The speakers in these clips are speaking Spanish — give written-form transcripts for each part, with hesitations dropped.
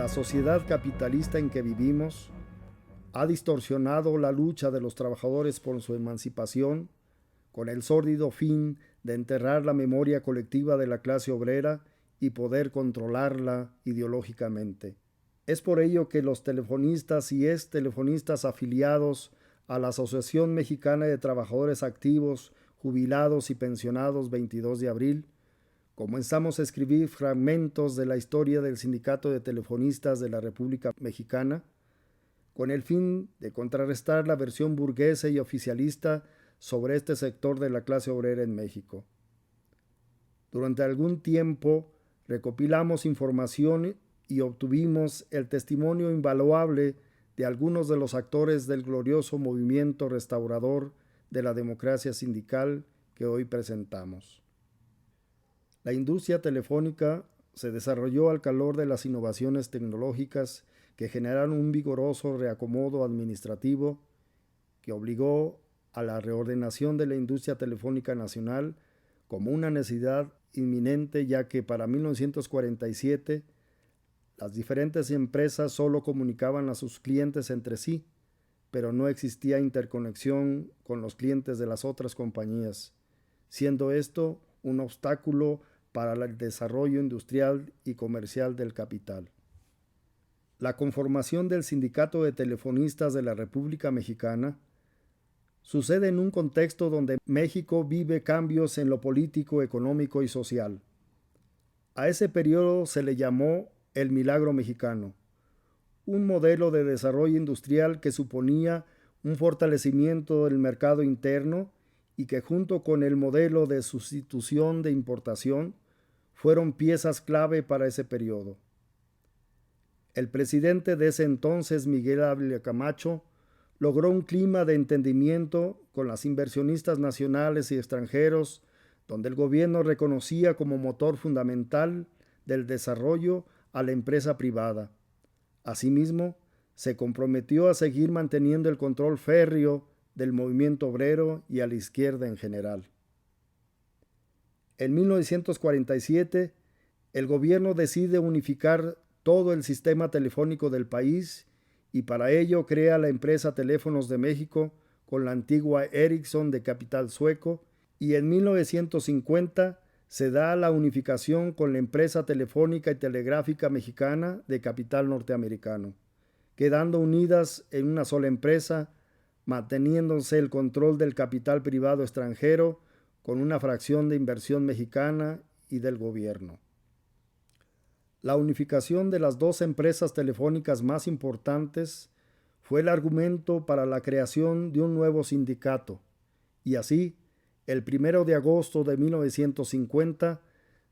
La sociedad capitalista en que vivimos ha distorsionado la lucha de los trabajadores por su emancipación con el sórdido fin de enterrar la memoria colectiva de la clase obrera y poder controlarla ideológicamente. Es por ello que los telefonistas y extelefonistas afiliados a la Asociación Mexicana de Trabajadores Activos, Jubilados y Pensionados 22 de abril, comenzamos a escribir fragmentos de la historia del Sindicato de Telefonistas de la República Mexicana, con el fin de contrarrestar la versión burguesa y oficialista sobre este sector de la clase obrera en México. Durante algún tiempo recopilamos información y obtuvimos el testimonio invaluable de algunos de los actores del glorioso movimiento restaurador de la democracia sindical que hoy presentamos. La industria telefónica se desarrolló al calor de las innovaciones tecnológicas que generaron un vigoroso reacomodo administrativo que obligó a la reordenación de la industria telefónica nacional como una necesidad inminente, ya que para 1947 las diferentes empresas solo comunicaban a sus clientes entre sí, pero no existía interconexión con los clientes de las otras compañías, siendo esto un obstáculo para el desarrollo industrial y comercial del capital. La conformación del Sindicato de Telefonistas de la República Mexicana sucede en un contexto donde México vive cambios en lo político, económico y social. A ese periodo se le llamó el Milagro Mexicano, un modelo de desarrollo industrial que suponía un fortalecimiento del mercado interno y que junto con el modelo de sustitución de importación fueron piezas clave para ese periodo. El presidente de ese entonces, Miguel Ávila Camacho, logró un clima de entendimiento con las inversionistas nacionales y extranjeros, donde el gobierno reconocía como motor fundamental del desarrollo a la empresa privada. Asimismo, se comprometió a seguir manteniendo el control férreo del movimiento obrero y a la izquierda en general. En 1947, el gobierno decide unificar todo el sistema telefónico del país y para ello crea la empresa Teléfonos de México con la antigua Ericsson de capital sueco, y en 1950 se da la unificación con la empresa Telefónica y Telegráfica Mexicana de capital norteamericano, quedando unidas en una sola empresa, manteniéndose el control del capital privado extranjero con una fracción de inversión mexicana y del gobierno. La unificación de las dos empresas telefónicas más importantes fue el argumento para la creación de un nuevo sindicato, y así, el 1 de agosto de 1950,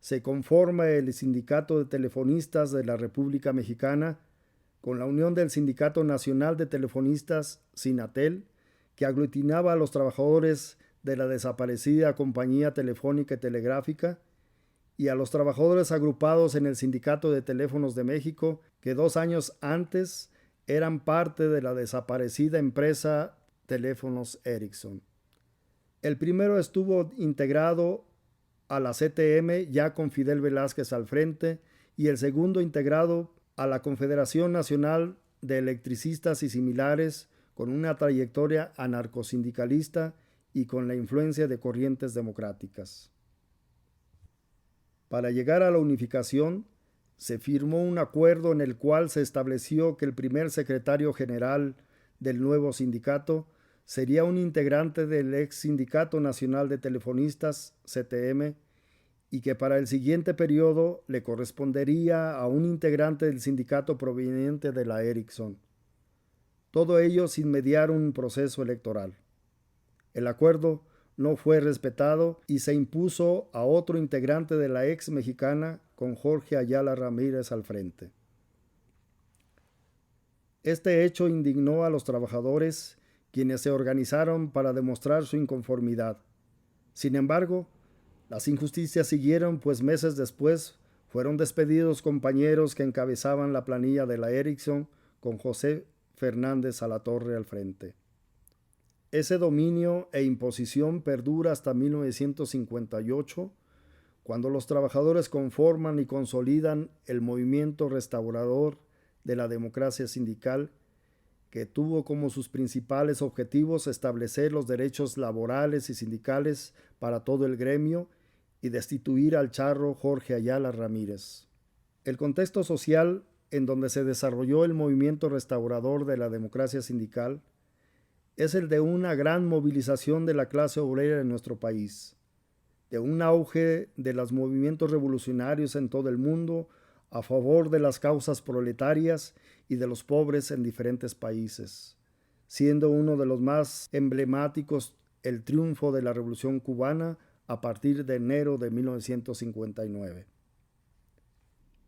se conforma el Sindicato de Telefonistas de la República Mexicana con la unión del Sindicato Nacional de Telefonistas, Sinatel, que aglutinaba a los trabajadores de la desaparecida Compañía Telefónica y Telegráfica, y a los trabajadores agrupados en el Sindicato de Teléfonos de México, que 2 años antes eran parte de la desaparecida empresa Teléfonos Ericsson. El primero estuvo integrado a la CTM ya con Fidel Velázquez al frente, y el segundo integrado a la Confederación Nacional de Electricistas y similares, con una trayectoria anarcosindicalista y con la influencia de corrientes democráticas. Para llegar a la unificación, se firmó un acuerdo en el cual se estableció que el primer secretario general del nuevo sindicato sería un integrante del ex Sindicato Nacional de Telefonistas, CTM, y que para el siguiente periodo le correspondería a un integrante del sindicato proveniente de la Ericsson. Todo ello sin mediar un proceso electoral. El acuerdo no fue respetado y se impuso a otro integrante de la ex mexicana con Jorge Ayala Ramírez al frente. Este hecho indignó a los trabajadores, quienes se organizaron para demostrar su inconformidad. Sin embargo, las injusticias siguieron, pues meses después fueron despedidos compañeros que encabezaban la planilla de la Ericsson con José Fernández Alatorre al frente. Ese dominio e imposición perdura hasta 1958, cuando los trabajadores conforman y consolidan el movimiento restaurador de la democracia sindical, que tuvo como sus principales objetivos establecer los derechos laborales y sindicales para todo el gremio y destituir al charro Jorge Ayala Ramírez. El contexto social en donde se desarrolló el movimiento restaurador de la democracia sindical es el de una gran movilización de la clase obrera en nuestro país, de un auge de los movimientos revolucionarios en todo el mundo a favor de las causas proletarias y de los pobres en diferentes países, siendo uno de los más emblemáticos el triunfo de la Revolución Cubana a partir de enero de 1959.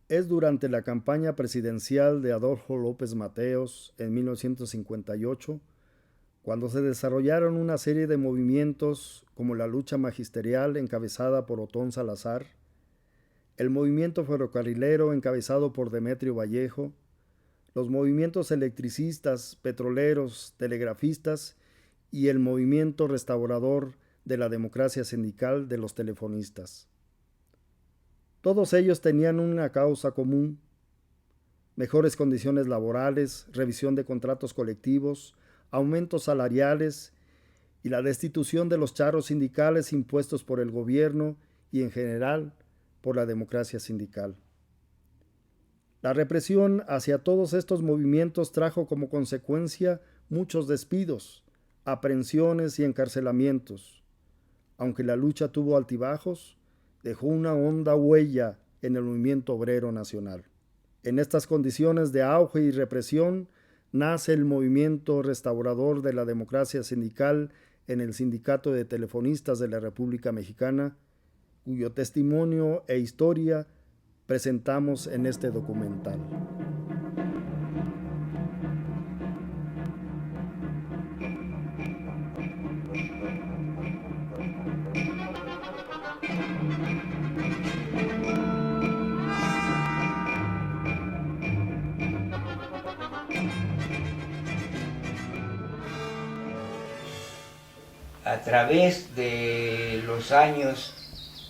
Es durante la campaña presidencial de Adolfo López Mateos en 1958 cuando se desarrollaron una serie de movimientos como la lucha magisterial encabezada por Otón Salazar, el movimiento ferrocarrilero encabezado por Demetrio Vallejo, los movimientos electricistas, petroleros, telegrafistas y el movimiento restaurador de la democracia sindical de los telefonistas. Todos ellos tenían una causa común: mejores condiciones laborales, revisión de contratos colectivos, aumentos salariales y la destitución de los charros sindicales impuestos por el gobierno y en general por la democracia sindical. La represión hacia todos estos movimientos trajo como consecuencia muchos despidos, aprehensiones y encarcelamientos. Aunque la lucha tuvo altibajos, dejó una honda huella en el movimiento obrero nacional. En estas condiciones de auge y represión nace el movimiento restaurador de la democracia sindical en el Sindicato de Telefonistas de la República Mexicana, cuyo testimonio e historia presentamos en este documental. A través de los años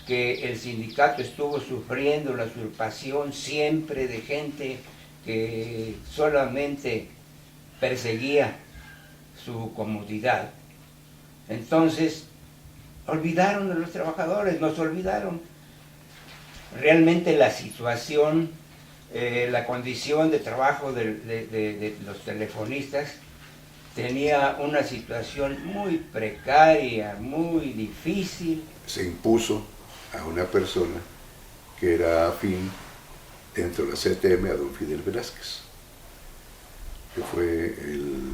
que el sindicato estuvo sufriendo la usurpación siempre de gente que solamente perseguía su comodidad, entonces olvidaron a los trabajadores, nos olvidaron. Realmente la situación, la condición de trabajo de los telefonistas tenía una situación muy precaria, muy difícil. Se impuso a una persona que era afín dentro de la CTM a don Fidel Velázquez, que fue el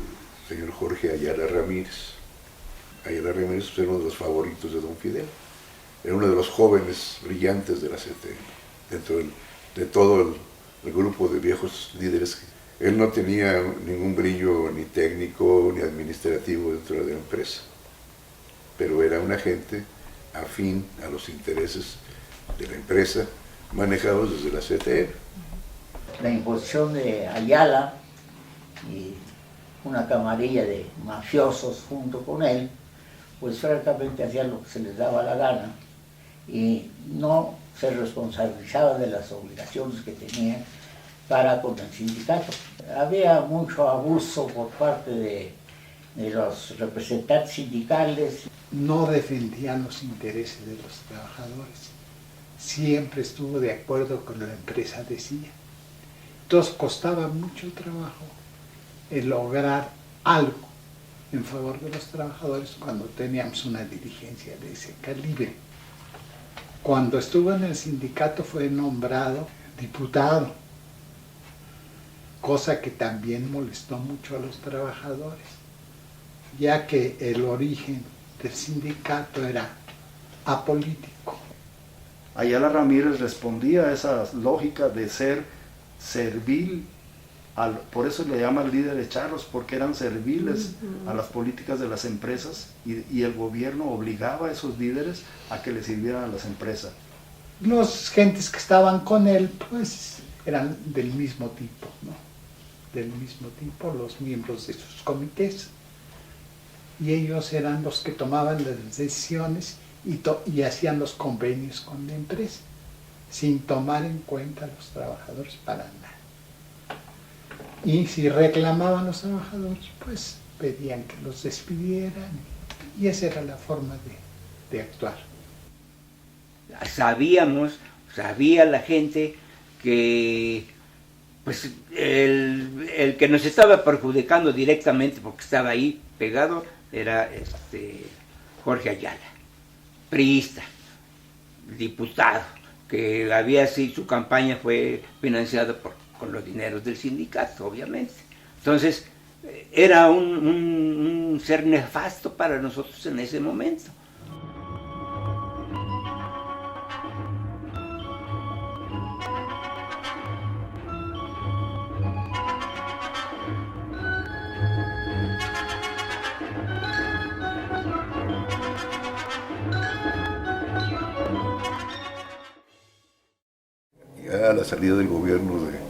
señor Jorge Ayala Ramírez. Ayala Ramírez era uno de los favoritos de don Fidel, era uno de los jóvenes brillantes de la CTM, dentro de todo el grupo de viejos líderes. Él no tenía ningún brillo ni técnico ni administrativo dentro de la empresa, pero era un agente afín a los intereses de la empresa manejados desde la CTM. La imposición de Ayala y una camarilla de mafiosos junto con él, pues francamente hacían lo que se les daba la gana y no se responsabilizaban de las obligaciones que tenían para con el sindicato. Había mucho abuso por parte de los representantes sindicales. No defendían los intereses de los trabajadores. Siempre estuvo de acuerdo con lo que la empresa decía. Entonces costaba mucho trabajo el lograr algo en favor de los trabajadores cuando teníamos una dirigencia de ese calibre. Cuando estuvo en el sindicato fue nombrado diputado, cosa que también molestó mucho a los trabajadores, ya que el origen del sindicato era apolítico. Ayala Ramírez respondía a esa lógica de ser servil, por eso le llaman líderes charros, porque eran serviles a las políticas de las empresas y el gobierno obligaba a esos líderes a que le sirvieran a las empresas. Los gentes que estaban con él pues eran del mismo tipo, ¿no? Del mismo tipo, los miembros de sus comités, y ellos eran los que tomaban las decisiones y hacían los convenios con la empresa, sin tomar en cuenta a los trabajadores para nada. Y si reclamaban los trabajadores, pues pedían que los despidieran, y esa era la forma de actuar. Sabía la gente que pues el que nos estaba perjudicando directamente, porque estaba ahí pegado, era Jorge Ayala, priista, diputado, que había sido, su campaña fue financiada con los dineros del sindicato, obviamente. Entonces, era un ser nefasto para nosotros en ese momento. Ya a la salida del gobierno de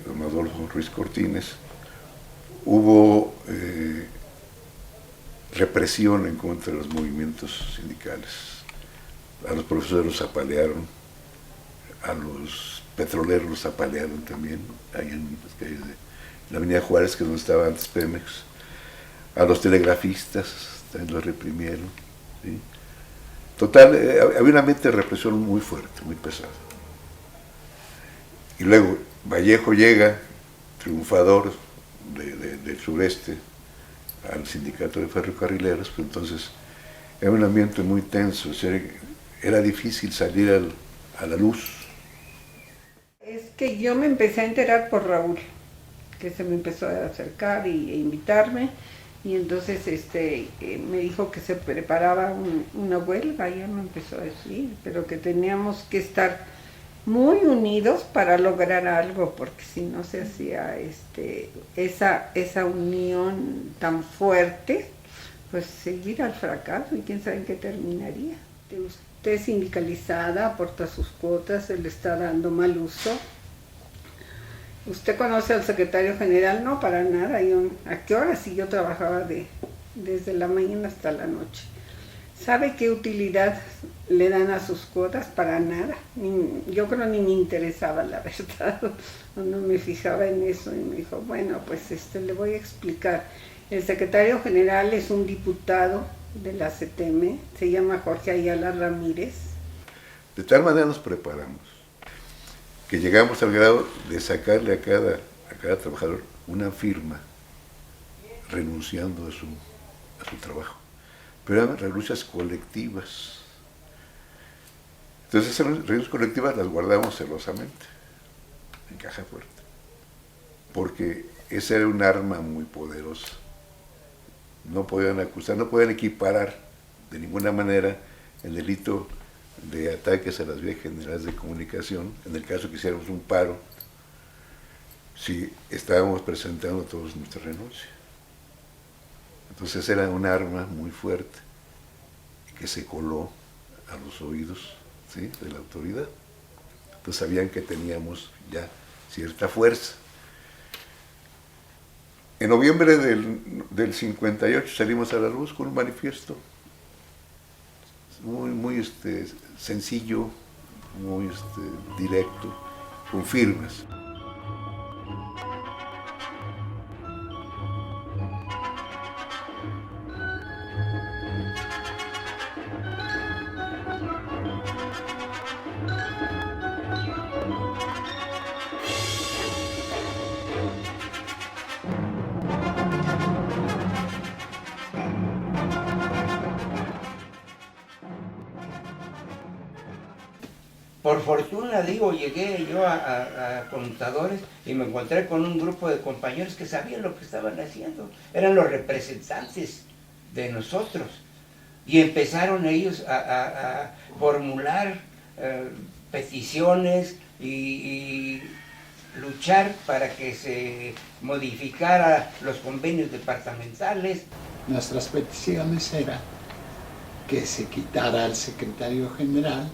don Adolfo Ruiz Cortines, hubo represión en contra de los movimientos sindicales. A los profesores los apalearon, a los petroleros los apalearon también, ahí en las calles de la Avenida Juárez, que es donde estaba antes Pemex. A los telegrafistas también los reprimieron, ¿sí? Total, había un ambiente de represión muy fuerte, muy pesado. Y luego Vallejo llega, triunfador del sureste, al sindicato de ferrocarrileros, pues entonces era un ambiente muy tenso, o sea, era difícil salir a la luz. Es que yo me empecé a enterar por Raúl, que se me empezó a acercar e invitarme, y entonces me dijo que se preparaba una huelga, ya me empezó a decir, pero que teníamos que estar muy unidos para lograr algo, porque si no se hacía esa unión tan fuerte, pues seguir al fracaso, y quién sabe en qué terminaría. Usted es sindicalizada, aporta sus cuotas, se le está dando mal uso. ¿Usted conoce al secretario general? No, para nada. ¿A qué hora? Si yo trabajaba desde la mañana hasta la noche. ¿Sabe qué utilidad le dan a sus cuotas? Para nada. Yo creo ni me interesaba, la verdad. No me fijaba en eso. Y me dijo, bueno, pues le voy a explicar. El secretario general es un diputado de la CTM, se llama Jorge Ayala Ramírez. De tal manera nos preparamos que llegamos al grado de sacarle a cada trabajador una firma renunciando a su trabajo. Pero eran renuncias colectivas. Entonces esas renuncias colectivas las guardamos celosamente, en caja fuerte, porque esa era un arma muy poderosa. No podían acusar, no podían equiparar de ninguna manera el delito de ataques a las vías generales de comunicación, en el caso que hiciéramos un paro, si estábamos presentando todos nuestra renuncia. Entonces era un arma muy fuerte que se coló a los oídos, ¿sí?, de la autoridad. Entonces sabían que teníamos ya cierta fuerza. En noviembre del 58 salimos a la luz con un manifiesto muy sencillo, muy directo, con firmas. Por fortuna, llegué yo a conmutadores y me encontré con un grupo de compañeros que sabían lo que estaban haciendo. Eran los representantes de nosotros. Y empezaron ellos a formular peticiones y luchar para que se modificara los convenios departamentales. Nuestras peticiones eran que se quitara al secretario general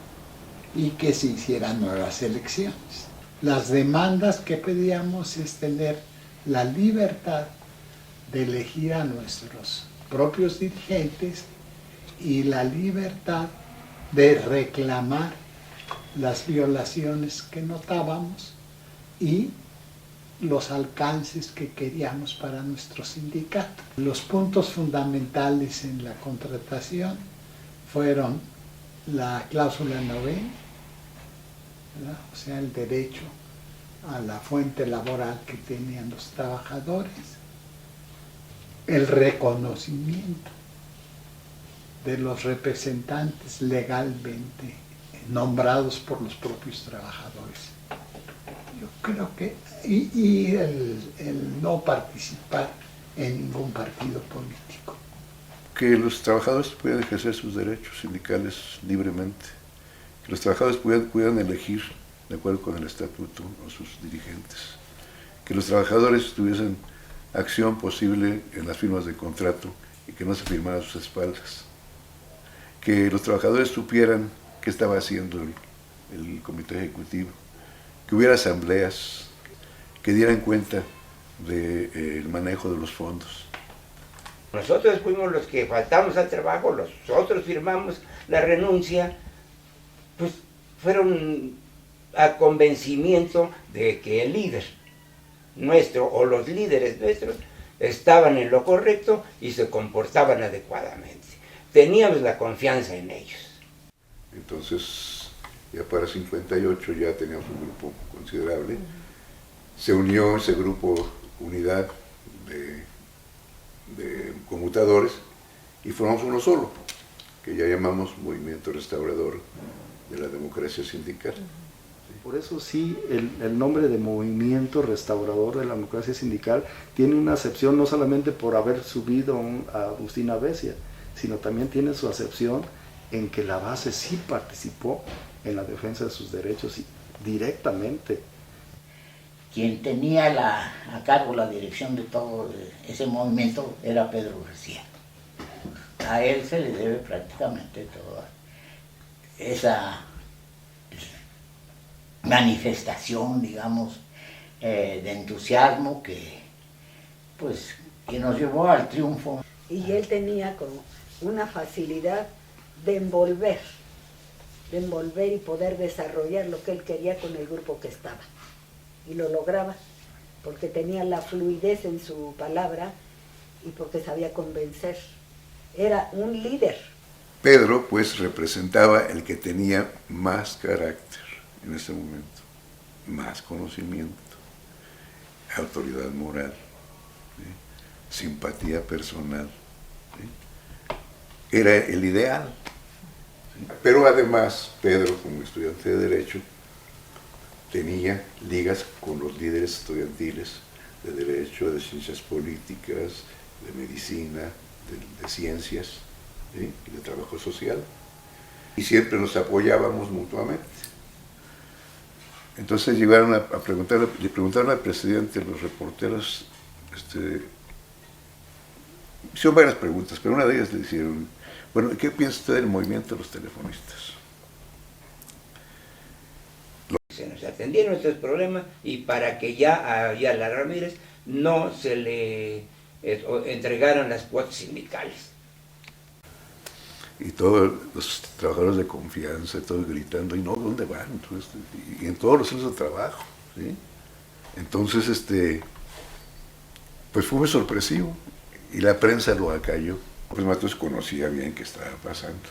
y que se hicieran nuevas elecciones. Las demandas que pedíamos es tener la libertad de elegir a nuestros propios dirigentes y la libertad de reclamar las violaciones que notábamos y los alcances que queríamos para nuestro sindicato. Los puntos fundamentales en la contratación fueron la cláusula 9, ¿verdad? O sea, el derecho a la fuente laboral que tenían los trabajadores, el reconocimiento de los representantes legalmente nombrados por los propios trabajadores. Yo creo que, y el no participar en ningún partido político. Que los trabajadores puedan ejercer sus derechos sindicales libremente, que los trabajadores puedan elegir de acuerdo con el estatuto a sus dirigentes, que los trabajadores tuviesen acción posible en las firmas de contrato y que no se firmara a sus espaldas, que los trabajadores supieran qué estaba haciendo el comité ejecutivo, que hubiera asambleas, que dieran cuenta del manejo de los fondos. Nosotros fuimos los que faltamos al trabajo, nosotros firmamos la renuncia, pues fueron a convencimiento de que el líder nuestro o los líderes nuestros estaban en lo correcto y se comportaban adecuadamente. Teníamos la confianza en ellos. Entonces, ya para 58 ya teníamos un grupo considerable. Se unió ese grupo Unidad de Conmutadores y formamos uno solo, que ya llamamos Movimiento Restaurador de la Democracia Sindical. Por eso sí, el nombre de Movimiento Restaurador de la Democracia Sindical tiene una acepción no solamente por haber subido a Agustín Abesia, sino también tiene su acepción en que la base sí participó en la defensa de sus derechos directamente. Quien tenía a cargo la dirección de todo ese movimiento era Pedro García. A él se le debe prácticamente toda esa manifestación, digamos, de entusiasmo que nos llevó al triunfo. Y él tenía como una facilidad de envolver y poder desarrollar lo que él quería con el grupo que estaba. Y lo lograba, porque tenía la fluidez en su palabra y porque sabía convencer. Era un líder. Pedro, pues, representaba el que tenía más carácter en ese momento, más conocimiento, autoridad moral, ¿sí? Simpatía personal. ¿Sí? Era el ideal. ¿Sí? Pero además, Pedro, como estudiante de Derecho, tenía ligas con los líderes estudiantiles de Derecho, de Ciencias Políticas, de Medicina, de Ciencias, ¿sí? Y de Trabajo Social. Y siempre nos apoyábamos mutuamente. Entonces llegaron a preguntarle, le preguntaron al presidente, los reporteros, hicieron varias preguntas, pero una de ellas le dijeron, bueno, ¿qué piensa usted del movimiento de los telefonistas? Se nos atendieron estos problemas y para que ya a Ayala Ramírez no se le entregaran las cuotas sindicales. Y todos los trabajadores de confianza, todos gritando, y no, ¿dónde van? Entonces, y en todos los centros de trabajo, ¿sí? Entonces, pues fue muy sorpresivo, y la prensa lo acalló. Pues Matos conocía bien qué estaba pasando.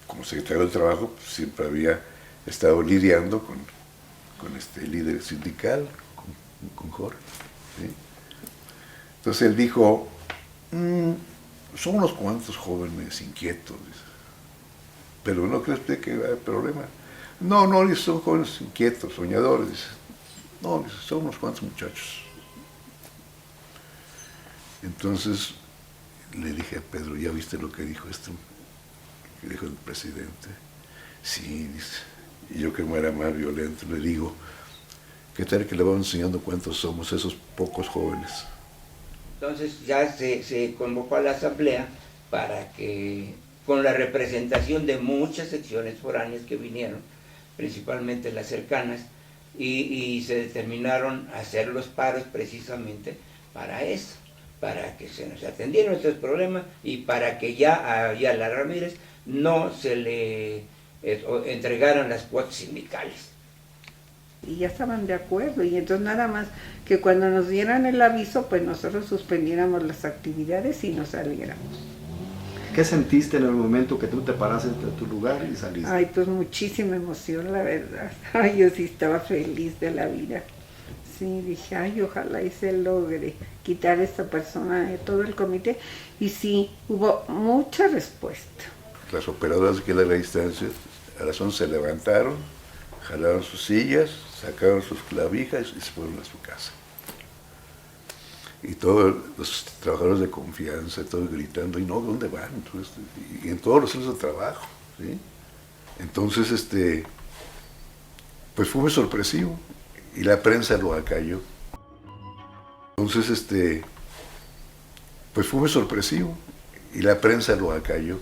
Como secretario del Trabajo, pues, siempre había estado lidiando con este líder sindical, con Jorge, ¿sí? Entonces él dijo, son unos cuantos jóvenes inquietos, dice. Pero no cree usted que va a haber problema. No, dice, son jóvenes inquietos, soñadores, dice. No, dice, son unos cuantos muchachos. Entonces le dije a Pedro, ¿ya viste lo que dijo que dijo el presidente? Sí, dice. Y yo que no era más violento, le digo, ¿qué tal que le vamos enseñando cuántos somos esos pocos jóvenes? Entonces ya se convocó a la asamblea para que, con la representación de muchas secciones foráneas que vinieron, principalmente las cercanas, y se determinaron hacer los paros precisamente para eso, para que se nos atendieran estos problemas y para que ya a Ayala Ramírez no se le entregaran las cuotas sindicales. y ya estaban de acuerdo, y entonces nada más que cuando nos dieran el aviso, pues nosotros suspendiéramos las actividades y nos saliéramos. ¿Qué sentiste en el momento que tú te paraste de tu lugar y saliste? Ay, pues muchísima emoción, la verdad. Ay, yo sí estaba feliz de la vida. Sí, dije, ay, ojalá y se logre quitar a esta persona de todo el comité. Y sí, hubo mucha respuesta. Las operadoras que eran a la distancia, a las 11 se levantaron, jalaron sus sillas, sacaron sus clavijas y se fueron a su casa. Y todos los trabajadores de confianza, todos gritando, y no, ¿dónde van? Entonces, y en todos los centros de trabajo, ¿sí? Entonces, pues fue muy sorpresivo, y la prensa lo acalló. Entonces, pues fue muy sorpresivo, y la prensa lo acalló.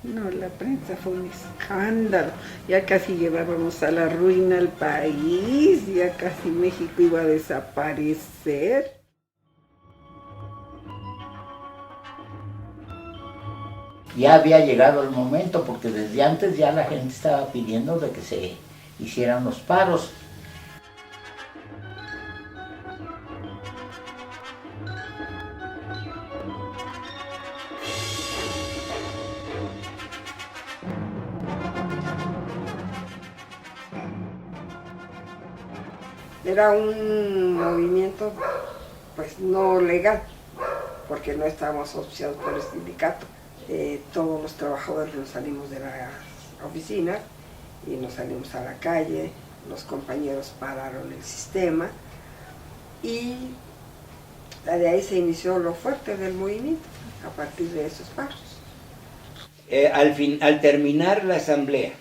No, la prensa fue un escándalo. Ya casi llevábamos a la ruina al país, ya casi México iba a desaparecer. Ya había llegado el momento, porque desde antes ya la gente estaba pidiendo de que se hicieran los paros. Era un movimiento pues no legal, porque no estábamos asociados por el sindicato. Todos los trabajadores nos salimos de la oficina y nos salimos a la calle, los compañeros pararon el sistema y de ahí se inició lo fuerte del movimiento, a partir de esos paros. Al terminar la asamblea,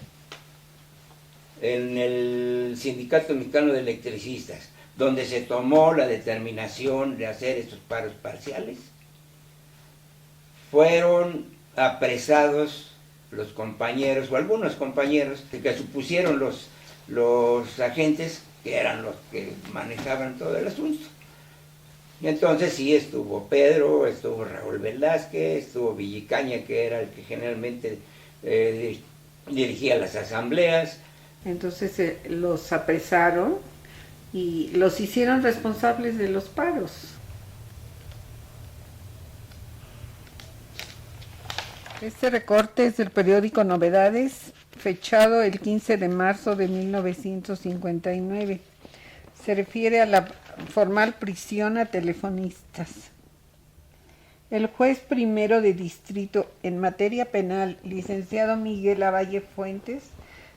en el Sindicato Mexicano de Electricistas, donde se tomó la determinación de hacer estos paros parciales, fueron apresados los compañeros, o algunos compañeros, que supusieron los agentes, que eran los que manejaban todo el asunto. Y entonces sí estuvo Pedro, estuvo Raúl Velázquez, estuvo Villicaña, que era el que generalmente dirigía las asambleas. Entonces los apresaron y los hicieron responsables de los paros. Este recorte es del periódico Novedades, fechado el 15 de marzo de 1959. Se refiere a la formal prisión a telefonistas. El juez primero de distrito en materia penal, licenciado Miguel Lavalle Fuentes,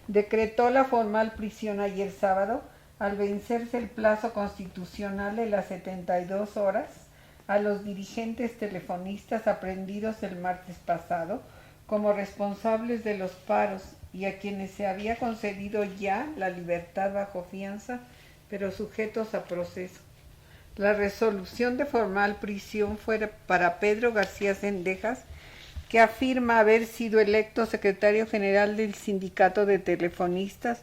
decretó la formal prisión ayer sábado al vencerse el plazo constitucional de las 72 horas a los dirigentes telefonistas aprehendidos el martes pasado como responsables de los paros y a quienes se había concedido ya la libertad bajo fianza, pero sujetos a proceso. La resolución de formal prisión fue para Pedro García Cendejas, que afirma haber sido electo secretario general del Sindicato de Telefonistas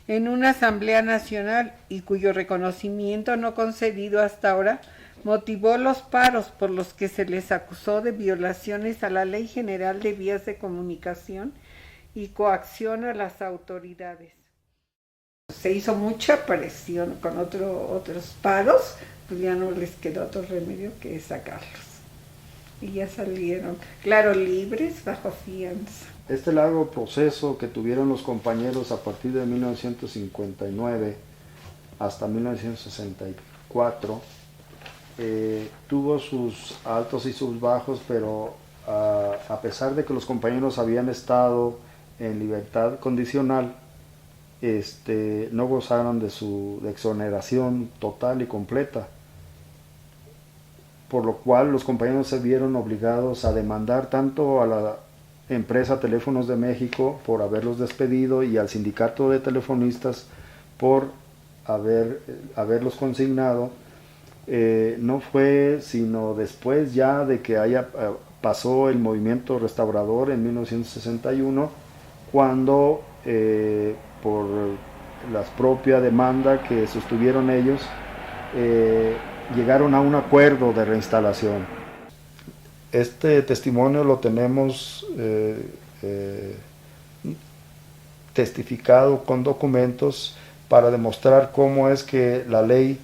en una asamblea nacional y cuyo reconocimiento no concedido hasta ahora motivó los paros por los que se les acusó de violaciones a la Ley General de Vías de Comunicación y coacción a las autoridades. Se hizo mucha presión con otros paros, pues ya no les quedó otro remedio que sacarlos. y ya salieron, claro, libres bajo fianza. Este largo proceso que tuvieron los compañeros a partir de 1959 hasta 1964 tuvo sus altos y sus bajos, pero a pesar de que los compañeros habían estado en libertad condicional, no gozaron de su exoneración total y completa, por lo cual los compañeros se vieron obligados a demandar tanto a la empresa Teléfonos de México por haberlos despedido y al sindicato de telefonistas por haberlos consignado. No fue sino después ya de que pasó el movimiento restaurador en 1961 cuando por la propia demanda que sostuvieron ellos llegaron a un acuerdo de reinstalación. Este testimonio lo tenemos testificado con documentos para demostrar cómo es que la ley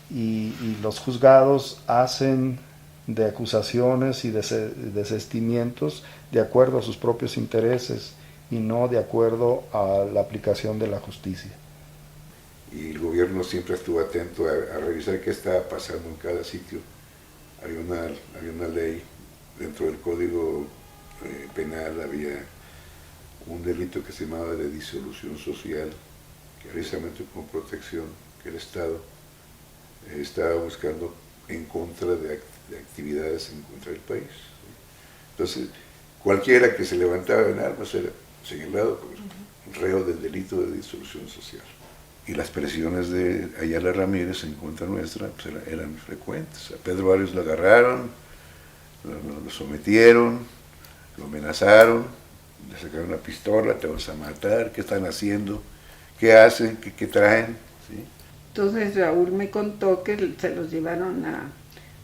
y los juzgados hacen de acusaciones y desistimientos de acuerdo a sus propios intereses y no de acuerdo a la aplicación de la justicia. Y el gobierno siempre estuvo atento a revisar qué estaba pasando en cada sitio. Había una ley dentro del Código Penal, había un delito que se llamaba de disolución social, que precisamente con protección que el Estado estaba buscando en contra de actividades en contra del país. Entonces, cualquiera que se levantaba en armas era señalado como reo del delito de disolución social. Y las presiones de Ayala Ramírez en contra nuestra pues eran frecuentes. A Pedro Barrios lo agarraron, lo sometieron, lo amenazaron, le sacaron una pistola, te vas a matar, ¿qué están haciendo? ¿Qué hacen? ¿Qué traen? ¿Sí? Entonces Raúl me contó que se los llevaron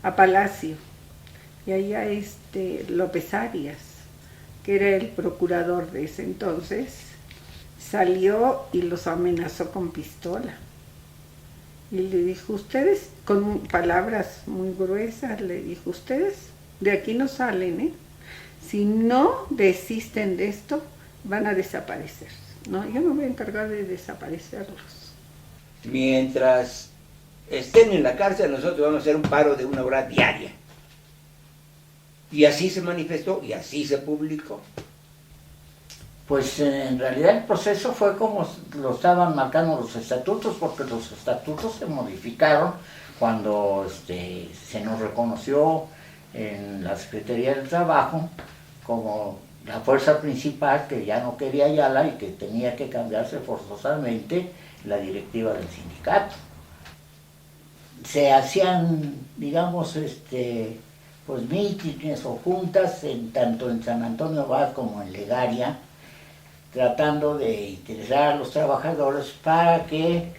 a Palacio, y allá López Arias, que era el procurador de ese entonces, salió y los amenazó con pistola. Y le dijo, ustedes, con palabras muy gruesas, le dijo, ustedes de aquí no salen, ¿eh? Si no desisten de esto, van a desaparecer. No, yo me voy a encargar de desaparecerlos. Mientras estén en la cárcel, nosotros vamos a hacer un paro de 1 hora diaria. Y así se manifestó y así se publicó. Pues en realidad el proceso fue como lo estaban marcando los estatutos, porque los estatutos se modificaron cuando se nos reconoció en la Secretaría del Trabajo como la fuerza principal que ya no quería Ayala y que tenía que cambiarse forzosamente la directiva del sindicato. Se hacían, digamos, pues mítines o juntas tanto en San Antonio Abad como en Legaria, tratando de interesar a los trabajadores para que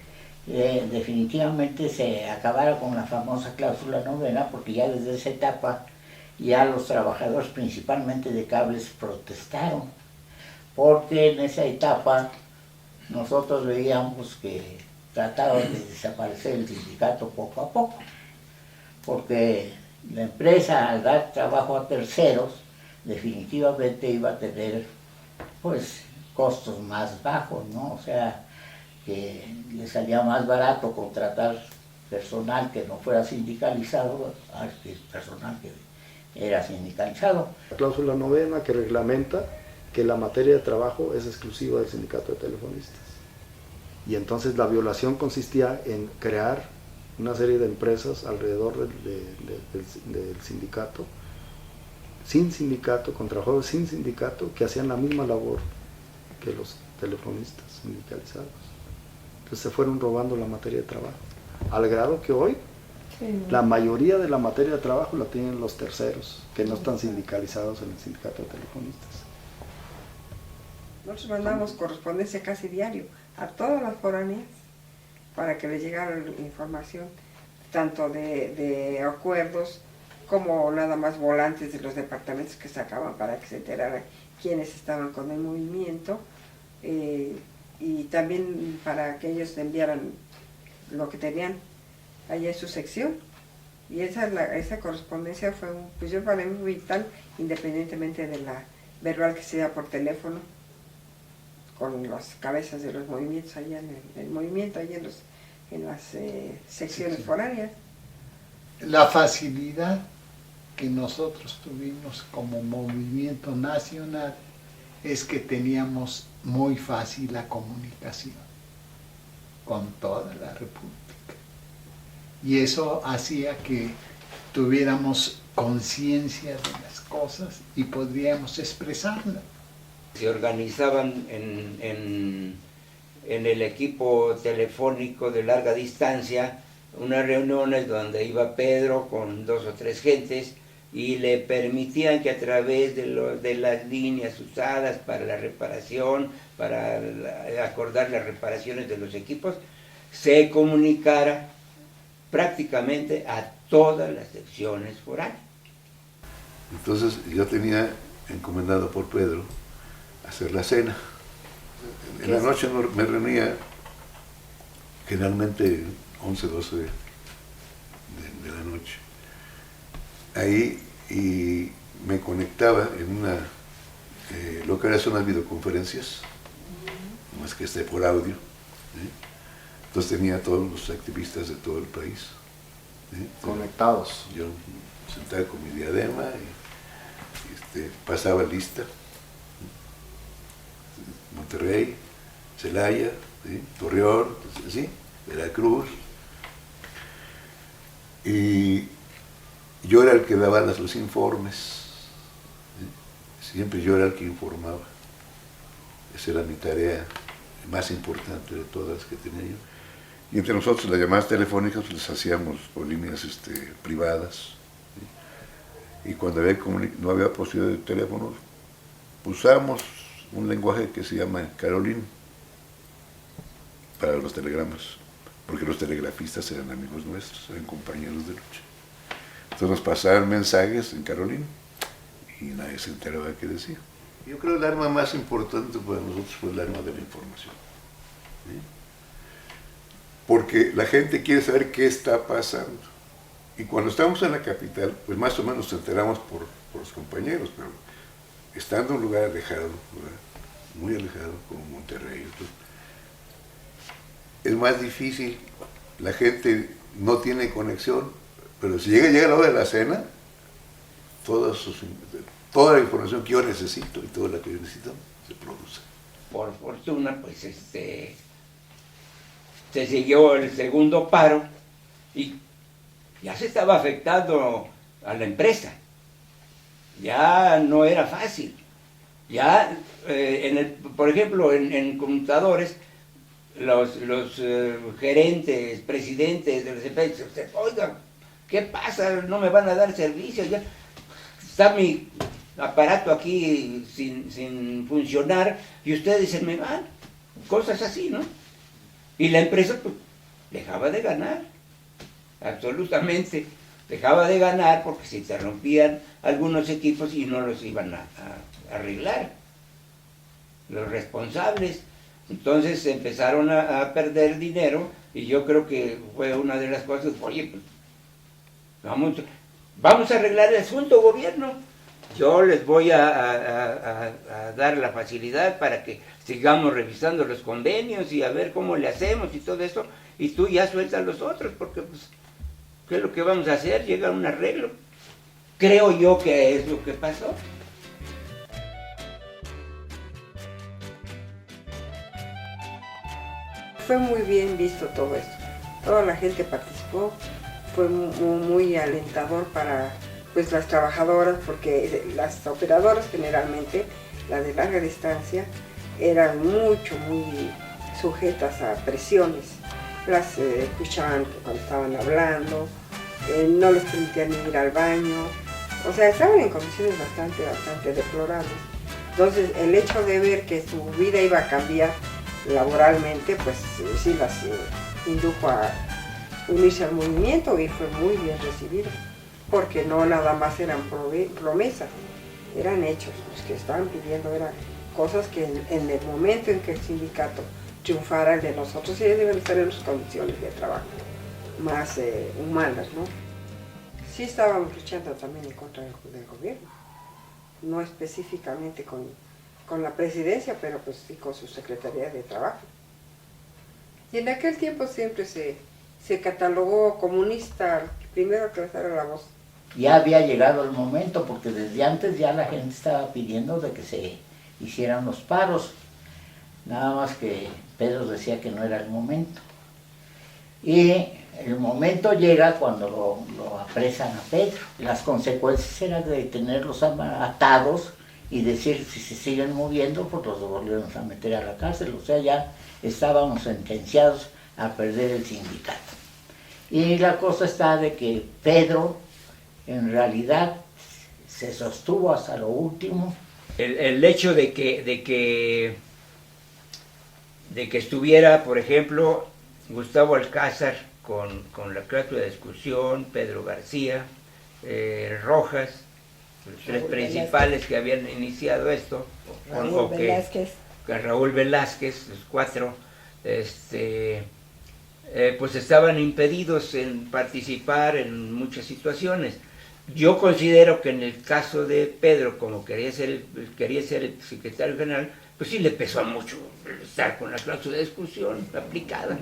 definitivamente se acabara con la famosa cláusula novena, porque ya desde esa etapa ya los trabajadores principalmente de cables protestaron, porque en esa etapa nosotros veíamos que trataban de desaparecer el sindicato poco a poco, porque la empresa al dar trabajo a terceros definitivamente iba a tener pues costos más bajos, ¿no? O sea, que le salía más barato contratar personal que no fuera sindicalizado al personal que era sindicalizado. La cláusula novena que reglamenta que la materia de trabajo es exclusiva del sindicato de telefonistas. Y entonces la violación consistía en crear una serie de empresas alrededor del sindicato, sin sindicato, con trabajadores sin sindicato, que hacían la misma labor que los telefonistas sindicalizados. Entonces se fueron robando la materia de trabajo, al grado que hoy la mayoría de la materia de trabajo la tienen los terceros, que no están sindicalizados en el sindicato de telefonistas. Nosotros mandamos correspondencia casi diario a todas las foráneas para que les llegara la información, tanto de acuerdos como nada más volantes de los departamentos que sacaban para que se enteraran quiénes estaban con el movimiento, y también para que ellos enviaran lo que tenían allá en su sección, Y esa correspondencia fue, pues yo para mí fue vital, independientemente de la verbal que sea por teléfono, con las cabezas de los movimientos allá en el movimiento, allá en las secciones foráneas. La facilidad que nosotros tuvimos como movimiento nacional es que teníamos muy fácil la comunicación con toda la República. Y eso hacía que tuviéramos conciencia de las cosas y podríamos expresarlas. Se organizaban en el equipo telefónico de larga distancia unas reuniones donde iba Pedro con 2 o 3 gentes y le permitían que a través de las líneas usadas para la reparación, para acordar las reparaciones de los equipos, se comunicara prácticamente a todas las secciones foráneas. Entonces yo tenía encomendado por Pedro hacer la cena. En la noche me reunía generalmente 11, 12 de la noche. Ahí y me conectaba en lo que ahora son las videoconferencias, más que esté por audio. Entonces tenía a todos los activistas de todo el país conectados. Yo sentaba con mi diadema y pasaba lista. Monterrey, Celaya, ¿sí? Torreón, ¿sí? Veracruz. Y yo era el que daba los informes. ¿Sí? Siempre yo era el que informaba. Esa era mi tarea más importante de todas las que tenía yo. Y entre nosotros las llamadas telefónicas pues, las hacíamos por líneas privadas. ¿Sí? Y cuando no había posibilidad de teléfonos, usábamos un lenguaje que se llama Carolín para los telegramas, porque los telegrafistas eran amigos nuestros, eran compañeros de lucha. Entonces nos pasaban mensajes en Carolín y nadie se enteraba de qué decía. Yo creo que el arma más importante para nosotros fue el arma de la información. ¿Sí? Porque la gente quiere saber qué está pasando. Y cuando estamos en la capital, pues más o menos nos enteramos por los compañeros, pero estando en un lugar alejado, ¿verdad? Muy alejado, como Monterrey, es más difícil, la gente no tiene conexión, pero si llega la hora de la cena, toda la información que yo necesito y toda la que yo necesito se produce. Por fortuna, pues se siguió el segundo paro y ya se estaba afectando a la empresa. Ya no era fácil. Ya, por ejemplo, en computadores, los gerentes, presidentes de las empresas, oigan, ¿qué pasa? No me van a dar servicio. Ya está mi aparato aquí sin funcionar y ustedes se me van. Cosas así, ¿no? Y la empresa pues, dejaba de ganar, absolutamente. Dejaba de ganar porque se interrumpían algunos equipos y no los iban a arreglar los responsables. Entonces empezaron a perder dinero y yo creo que fue una de las cosas, oye, pues, vamos a arreglar el asunto, gobierno. Yo les voy a dar la facilidad para que sigamos revisando los convenios y a ver cómo le hacemos y todo eso, y tú ya sueltas los otros, porque pues, ¿qué es lo que vamos a hacer? Llega a un arreglo. Creo yo que es lo que pasó. Fue muy bien visto todo esto. Toda la gente participó, fue muy alentador para pues, las trabajadoras, porque las operadoras generalmente, las de larga distancia, eran muy sujetas a presiones. Las escuchaban cuando estaban hablando, no les permitían ir al baño, o sea, estaban en condiciones bastante deplorables. Entonces, el hecho de ver que su vida iba a cambiar laboralmente, pues sí las indujo a unirse al movimiento y fue muy bien recibido, porque no nada más eran promesas, eran hechos. Los que estaban pidiendo eran cosas que en el momento en que el sindicato triunfara, el de nosotros, ellos deben estar en las condiciones de trabajo más humanas, ¿no? Sí estábamos luchando también en contra del gobierno, no específicamente con la presidencia, pero pues sí con su Secretaría de Trabajo. Y en aquel tiempo siempre se catalogó comunista, primero que alzara la voz. Ya había llegado el momento, porque desde antes ya la gente estaba pidiendo de que se hicieran los paros, nada más que Pedro decía que no era el momento. Y el momento llega cuando lo apresan a Pedro. Las consecuencias eran de tenerlos atados y decir, si se siguen moviendo, pues los volvemos a meter a la cárcel. O sea, ya estábamos sentenciados a perder el sindicato. Y la cosa está de que Pedro, en realidad, se sostuvo hasta lo último. El hecho de que estuviera, por ejemplo, Gustavo Alcázar con la cláusula de discusión, Pedro García, Rojas, los tres principales que habían iniciado esto, Raúl Velázquez. Raúl Velázquez, los cuatro, pues estaban impedidos en participar en muchas situaciones. Yo considero que en el caso de Pedro, como quería ser el secretario general, pues sí le pesó mucho estar con la cláusula de discusión aplicada.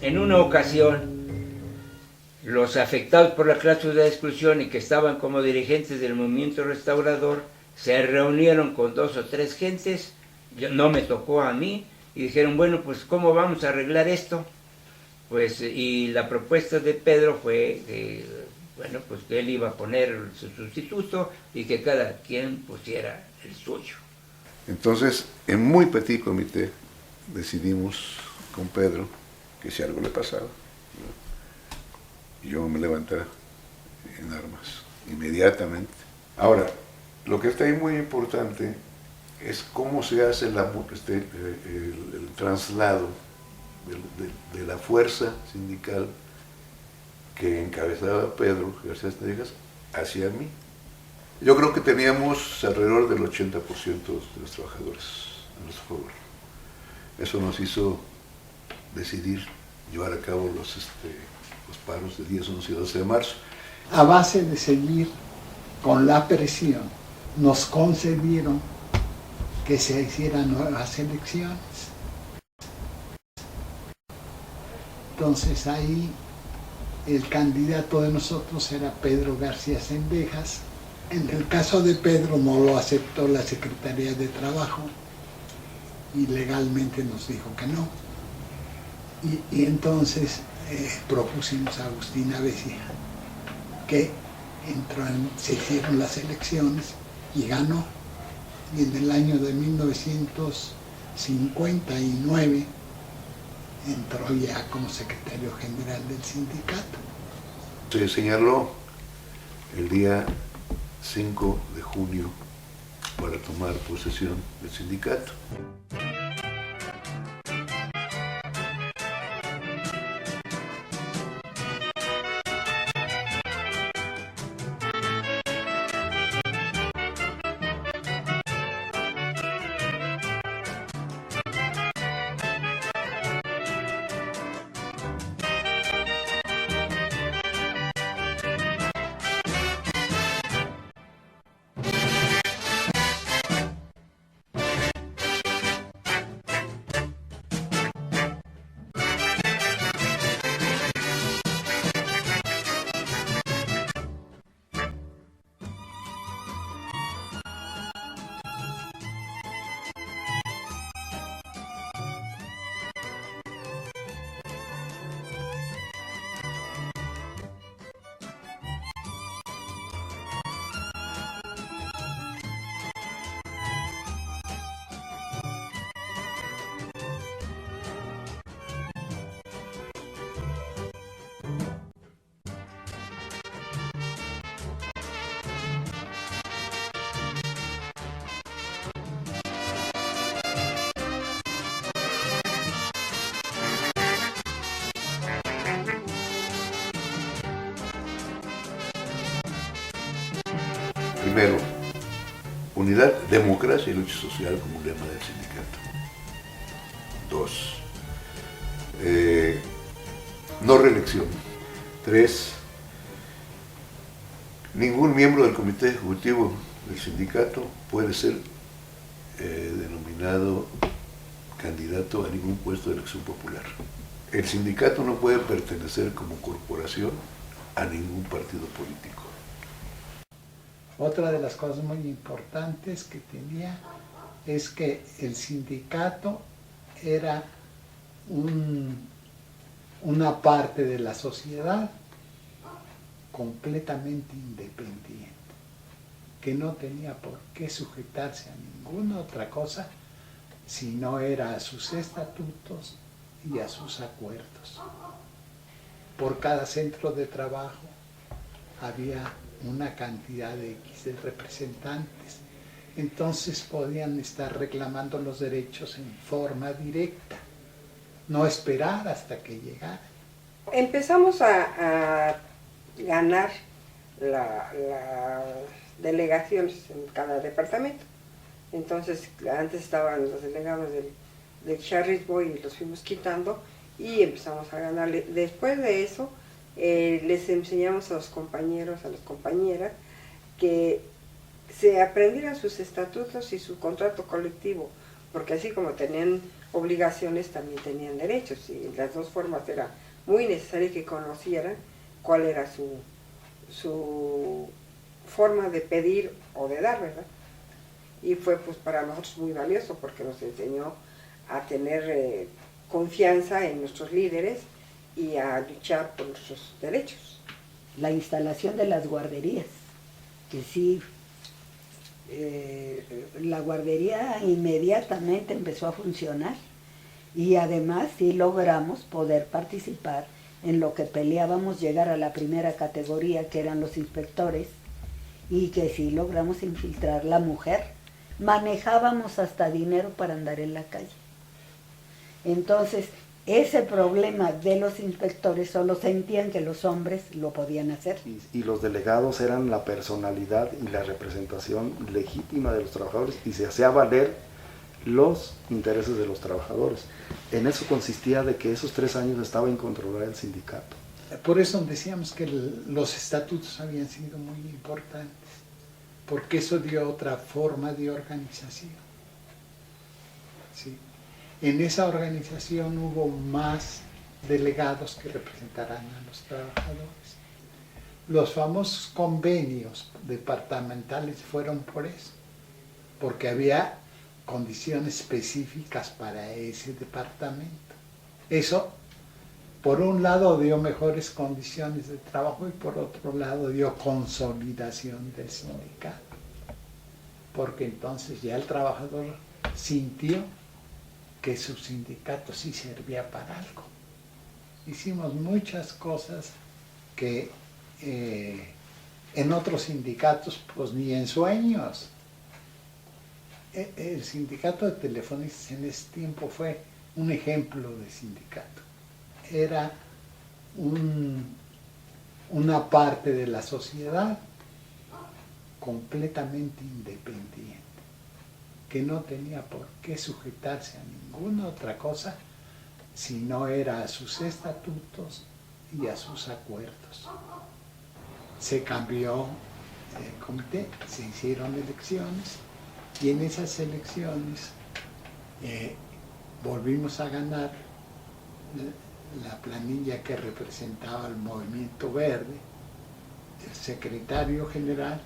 En una ocasión, los afectados por la cláusula de exclusión y que estaban como dirigentes del movimiento restaurador se reunieron con 2 o 3 gentes, no me tocó a mí, y dijeron, bueno, pues ¿cómo vamos a arreglar esto? Pues, y la propuesta de Pedro fue que, bueno, pues que él iba a poner su sustituto y que cada quien pusiera el suyo. Entonces, en muy petit comité, decidimos con Pedro que si algo le pasaba, yo me levantaba en armas, inmediatamente. Ahora, lo que está ahí muy importante es cómo se hace el traslado de la fuerza sindical que encabezaba Pedro García Estejas hacia mí. Yo creo que teníamos alrededor del 80% de los trabajadores a nuestro favor. Eso nos hizo decidir llevar a cabo los paros de 10, 11 y 12 de marzo. A base de seguir con la presión, nos concedieron que se hicieran nuevas elecciones. Entonces ahí el candidato de nosotros era Pedro García Cendejas. En el caso de Pedro no lo aceptó la Secretaría de Trabajo y legalmente nos dijo que no. Y entonces propusimos a Agustín Avessia, que se hicieron las elecciones y ganó. Y en el año de 1959 entró ya como secretario general del sindicato. Se señaló el día 5 de junio para tomar posesión del sindicato. Primero, unidad, democracia y lucha social como lema del sindicato. 2, no reelección. 3, ningún miembro del comité ejecutivo del sindicato puede ser denominado candidato a ningún puesto de elección popular. El sindicato no puede pertenecer como corporación a ningún partido político. Otra de las cosas muy importantes que tenía es que el sindicato era una parte de la sociedad completamente independiente, que no tenía por qué sujetarse a ninguna otra cosa si no era a sus estatutos y a sus acuerdos. Por cada centro de trabajo había una cantidad de X de representantes, entonces podían estar reclamando los derechos en forma directa, no esperar hasta que llegara. Empezamos a ganar las delegaciones en cada departamento. Entonces, antes estaban los delegados del Charrisboy y los fuimos quitando y empezamos a ganarle. Después de eso, les enseñamos a los compañeros, a las compañeras, que se aprendieran sus estatutos y su contrato colectivo, porque así como tenían obligaciones, también tenían derechos, y las dos formas era muy necesario que conocieran cuál era su forma de pedir o de dar, ¿verdad? Y fue pues para nosotros muy valioso porque nos enseñó a tener confianza en nuestros líderes y a luchar por nuestros derechos. La instalación de las guarderías, que sí, la guardería inmediatamente empezó a funcionar y además sí logramos poder participar en lo que peleábamos, llegar a la primera categoría, que eran los inspectores, y que sí logramos infiltrar la mujer. Manejábamos hasta dinero para andar en la calle. Entonces, ese problema de los inspectores solo sentían que los hombres lo podían hacer. Y los delegados eran la personalidad y la representación legítima de los trabajadores y se hacía valer los intereses de los trabajadores. En eso consistía de que esos 3 años estaba en controlar el sindicato. Por eso decíamos que los estatutos habían sido muy importantes, porque eso dio otra forma de organización. ¿Sí? En esa organización hubo más delegados que representaran a los trabajadores. Los famosos convenios departamentales fueron por eso, porque había condiciones específicas para ese departamento. Eso, por un lado, dio mejores condiciones de trabajo y por otro lado dio consolidación del sindicato, porque entonces ya el trabajador sintió que su sindicato sí servía para algo. Hicimos muchas cosas que en otros sindicatos pues ni en sueños. El sindicato de telefonistas en ese tiempo fue un ejemplo de sindicato. Era una parte de la sociedad completamente independiente, que no tenía por qué sujetarse a ninguna otra cosa si no era a sus estatutos y a sus acuerdos. Se cambió el comité, se hicieron elecciones y en esas elecciones volvimos a ganar la planilla que representaba al Movimiento Verde. El secretario general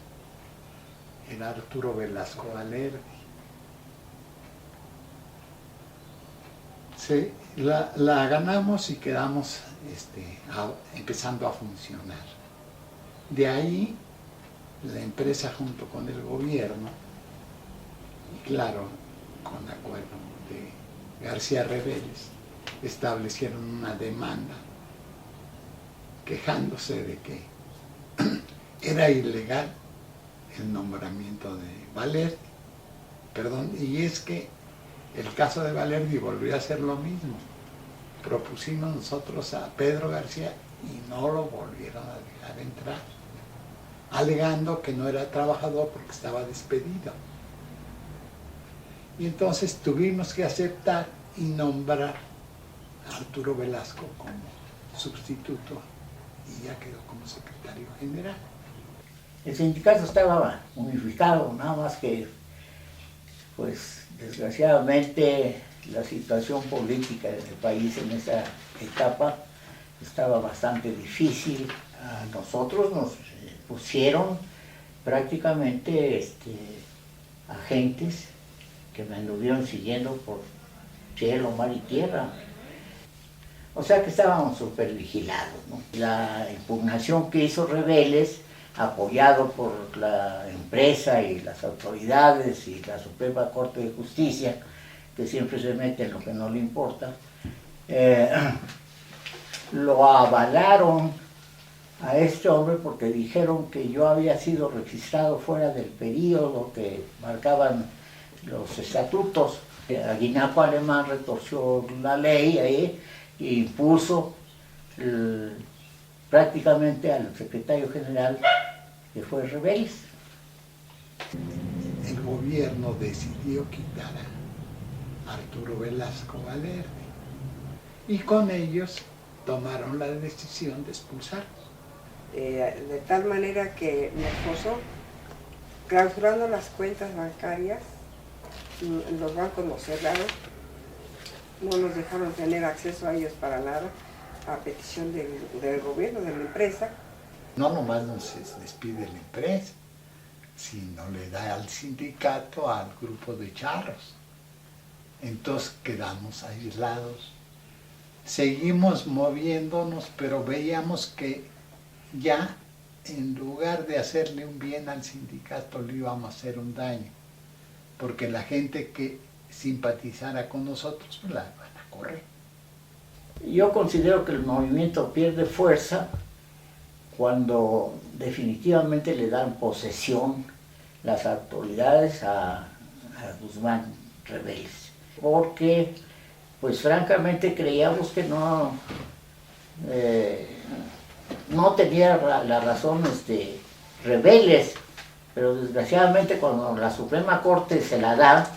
era Arturo Velasco Valerdi. La ganamos y quedamos empezando a funcionar. De ahí la empresa junto con el gobierno, y claro, con acuerdo de García Reveles, establecieron una demanda quejándose de que era ilegal el nombramiento de Valerdi. Perdón, y es que el caso de Valerdi volvió a ser lo mismo. Propusimos nosotros a Pedro García y no lo volvieron a dejar entrar. alegando que no era trabajador porque estaba despedido. Y entonces tuvimos que aceptar y nombrar a Arturo Velasco como sustituto y ya quedó como secretario general. El sindicato estaba unificado, nada más que, pues, desgraciadamente la situación política del país en esa etapa estaba bastante difícil. A nosotros nos pusieron prácticamente agentes que me anduvieron siguiendo por cielo, mar y tierra. O sea que estábamos súper vigilados, ¿no? La impugnación que hizo Rebeles, apoyado por la empresa y las autoridades y la Suprema Corte de Justicia, que siempre se mete en lo que no le importa, lo avalaron a este hombre porque dijeron que yo había sido registrado fuera del periodo que marcaban los estatutos. Aguinaco Alemán retorció la ley ahí e impuso prácticamente al secretario general, que fue Rebeles. El gobierno decidió quitar a Arturo Velasco Valerde y con ellos tomaron la decisión de expulsarlo. De tal manera que mi esposo, clausurando las cuentas bancarias, los bancos nos cerraron, no nos dejaron tener acceso a ellos para nada, a petición del gobierno, de la empresa. No nomás nos despide la empresa, sino le da al sindicato, al grupo de charros. Entonces quedamos aislados. Seguimos moviéndonos, pero veíamos que ya en lugar de hacerle un bien al sindicato le íbamos a hacer un daño, porque la gente que simpatizara con nosotros pues la van a correr. Yo considero que el movimiento pierde fuerza cuando definitivamente le dan posesión las autoridades a Guzmán Rebeles, porque pues francamente creíamos que no tenía la razón Rebeles, pero desgraciadamente cuando la Suprema Corte se la da,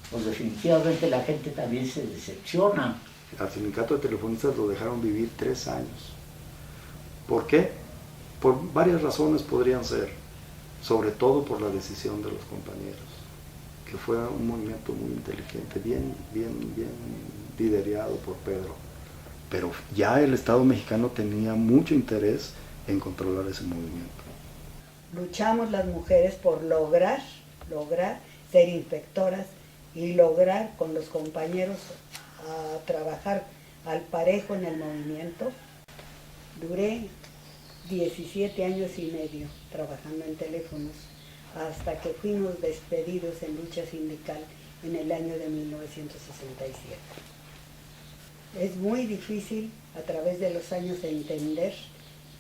pues definitivamente la gente también se decepciona. Al sindicato de telefonistas lo dejaron vivir 3 años. ¿Por qué? Por varias razones podrían ser, sobre todo por la decisión de los compañeros, que fue un movimiento muy inteligente, bien liderado por Pedro. Pero ya el Estado mexicano tenía mucho interés en controlar ese movimiento. Luchamos las mujeres por lograr ser inspectoras y lograr con los compañeros a trabajar al parejo en el movimiento. Duré 17 años y medio trabajando en teléfonos hasta que fuimos despedidos en lucha sindical en el año de 1967. Es muy difícil a través de los años entender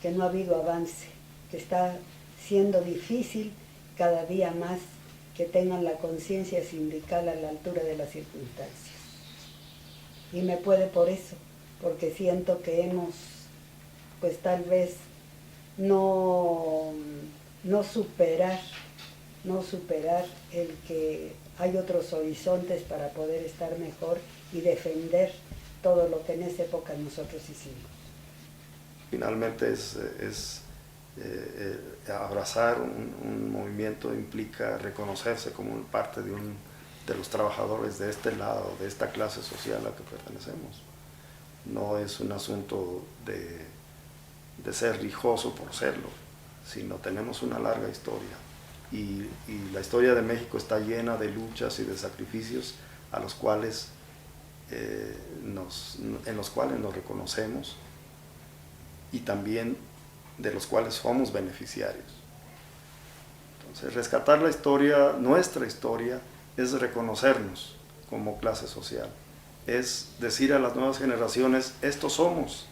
que no ha habido avance, que está siendo difícil cada día más que tengan la conciencia sindical a la altura de las circunstancias. Y me puede por eso, porque siento que hemos, pues tal vez, no superar el que hay otros horizontes para poder estar mejor y defender todo lo que en esa época nosotros hicimos. Finalmente abrazar un movimiento implica reconocerse como parte de los trabajadores de este lado, de esta clase social a la que pertenecemos. No es un asunto de ser rijoso por serlo, sino tenemos una larga historia. Y la historia de México está llena de luchas y de sacrificios en los cuales nos reconocemos y también de los cuales somos beneficiarios. Entonces, rescatar la historia, nuestra historia, es reconocernos como clase social, es decir a las nuevas generaciones, esto somos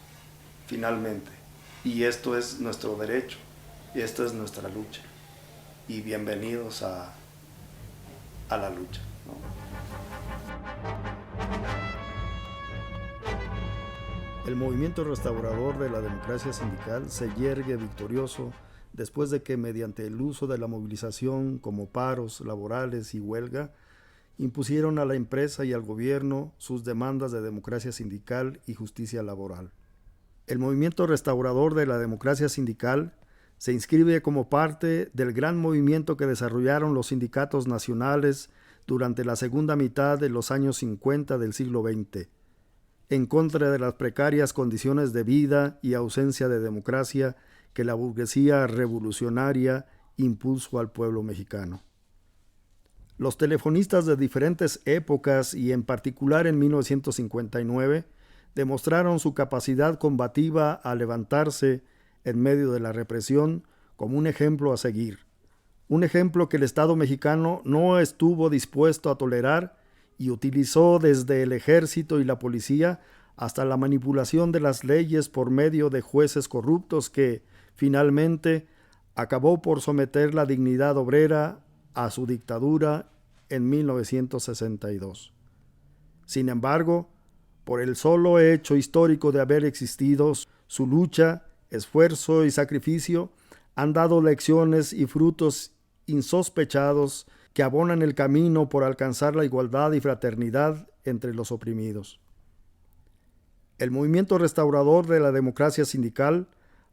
finalmente, y esto es nuestro derecho, y esta es nuestra lucha, y bienvenidos a la lucha, ¿no? El movimiento restaurador de la democracia sindical se yergue victorioso después de que mediante el uso de la movilización como paros laborales y huelga, impusieron a la empresa y al gobierno sus demandas de democracia sindical y justicia laboral. El movimiento restaurador de la democracia sindical se inscribe como parte del gran movimiento que desarrollaron los sindicatos nacionales durante la segunda mitad de los años 50 del siglo XX, en contra de las precarias condiciones de vida y ausencia de democracia que la burguesía revolucionaria impuso al pueblo mexicano. Los telefonistas de diferentes épocas y en particular en 1959 demostraron su capacidad combativa a levantarse en medio de la represión como un ejemplo a seguir, un ejemplo que el Estado mexicano no estuvo dispuesto a tolerar y utilizó desde el ejército y la policía hasta la manipulación de las leyes por medio de jueces corruptos que, finalmente, acabó por someter la dignidad obrera a su dictadura en 1962. Sin embargo, por el solo hecho histórico de haber existido, su lucha, esfuerzo y sacrificio han dado lecciones y frutos insospechados que abonan el camino por alcanzar la igualdad y fraternidad entre los oprimidos. El movimiento restaurador de la democracia sindical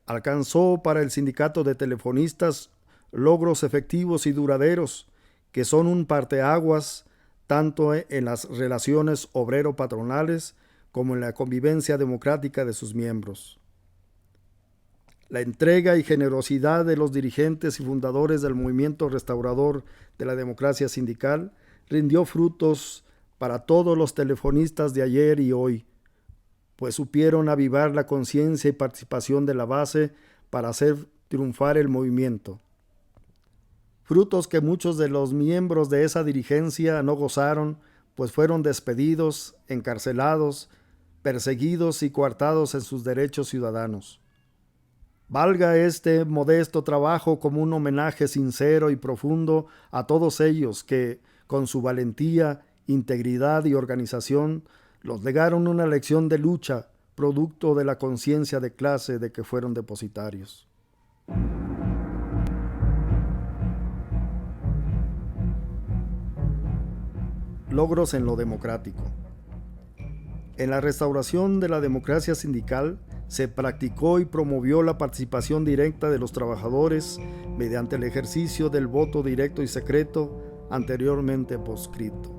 alcanzó para el sindicato de telefonistas logros efectivos y duraderos que son un parteaguas tanto en las relaciones obrero-patronales como en la convivencia democrática de sus miembros. La entrega y generosidad de los dirigentes y fundadores del movimiento restaurador de la democracia sindical rindió frutos para todos los telefonistas de ayer y hoy, pues supieron avivar la conciencia y participación de la base para hacer triunfar el movimiento. Frutos que muchos de los miembros de esa dirigencia no gozaron, pues fueron despedidos, encarcelados, perseguidos y coartados en sus derechos ciudadanos. Valga este modesto trabajo como un homenaje sincero y profundo a todos ellos que, con su valentía, integridad y organización, los legaron una lección de lucha, producto de la conciencia de clase de que fueron depositarios. Logros en lo democrático. En la restauración de la democracia sindical se practicó y promovió la participación directa de los trabajadores mediante el ejercicio del voto directo y secreto anteriormente proscrito.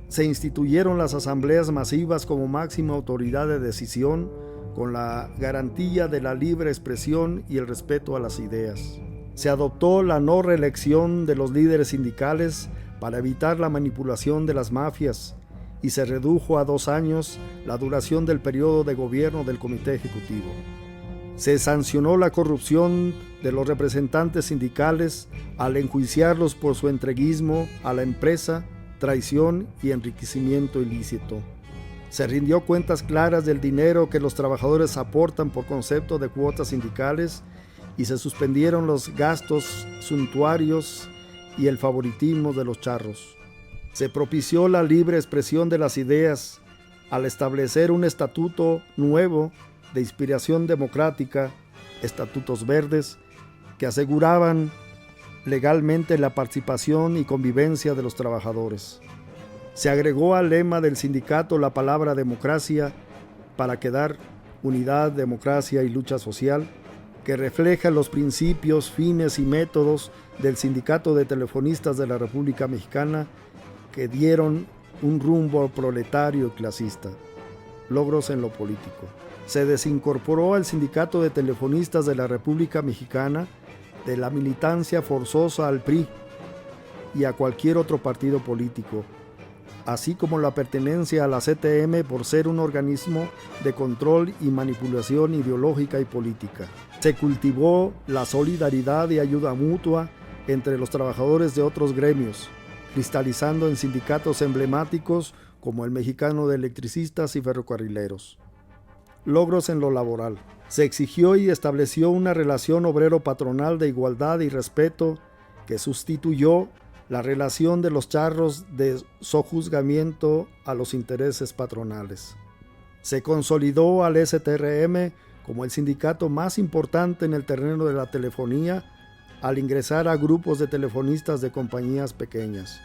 Se instituyeron las asambleas masivas como máxima autoridad de decisión con la garantía de la libre expresión y el respeto a las ideas. Se adoptó la no reelección de los líderes sindicales para evitar la manipulación de las mafias y se redujo a 2 años la duración del periodo de gobierno del Comité Ejecutivo. Se sancionó la corrupción de los representantes sindicales al enjuiciarlos por su entreguismo a la empresa, traición y enriquecimiento ilícito. Se rindió cuentas claras del dinero que los trabajadores aportan por concepto de cuotas sindicales y se suspendieron los gastos suntuarios y el favoritismo de los charros. Se propició la libre expresión de las ideas al establecer un estatuto nuevo de inspiración democrática, estatutos verdes, que aseguraban legalmente la participación y convivencia de los trabajadores. Se agregó al lema del sindicato la palabra democracia para quedar unidad, democracia y lucha social, que refleja los principios, fines y métodos del Sindicato de Telefonistas de la República Mexicana que dieron un rumbo proletario y clasista. Logros en lo político. Se desincorporó al Sindicato de Telefonistas de la República Mexicana de la militancia forzosa al PRI y a cualquier otro partido político, así como la pertenencia a la CTM por ser un organismo de control y manipulación ideológica y política. Se cultivó la solidaridad y ayuda mutua entre los trabajadores de otros gremios, cristalizando en sindicatos emblemáticos como el Mexicano de Electricistas y Ferrocarrileros. Logros en lo laboral. Se exigió y estableció una relación obrero-patronal de igualdad y respeto que sustituyó la relación de los charros de sojuzgamiento a los intereses patronales. Se consolidó al STRM como el sindicato más importante en el terreno de la telefonía al ingresar a grupos de telefonistas de compañías pequeñas.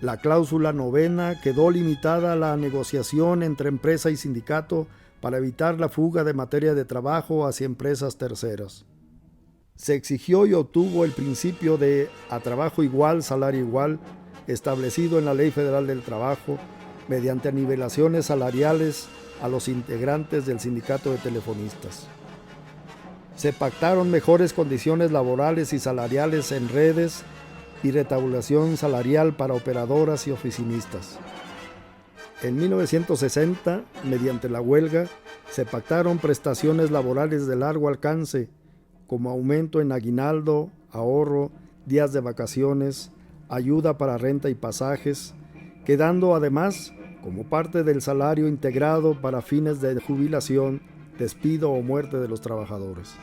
La cláusula 9ª quedó limitada a la negociación entre empresa y sindicato para evitar la fuga de materia de trabajo hacia empresas terceras. Se exigió y obtuvo el principio de a trabajo igual, salario igual, establecido en la Ley Federal del Trabajo, mediante nivelaciones salariales a los integrantes del sindicato de telefonistas. Se pactaron mejores condiciones laborales y salariales en redes y retabulación salarial para operadoras y oficinistas. En 1960, mediante la huelga, se pactaron prestaciones laborales de largo alcance, como aumento en aguinaldo, ahorro, días de vacaciones, ayuda para renta y pasajes, quedando además como parte del salario integrado para fines de jubilación, despido o muerte de los trabajadores.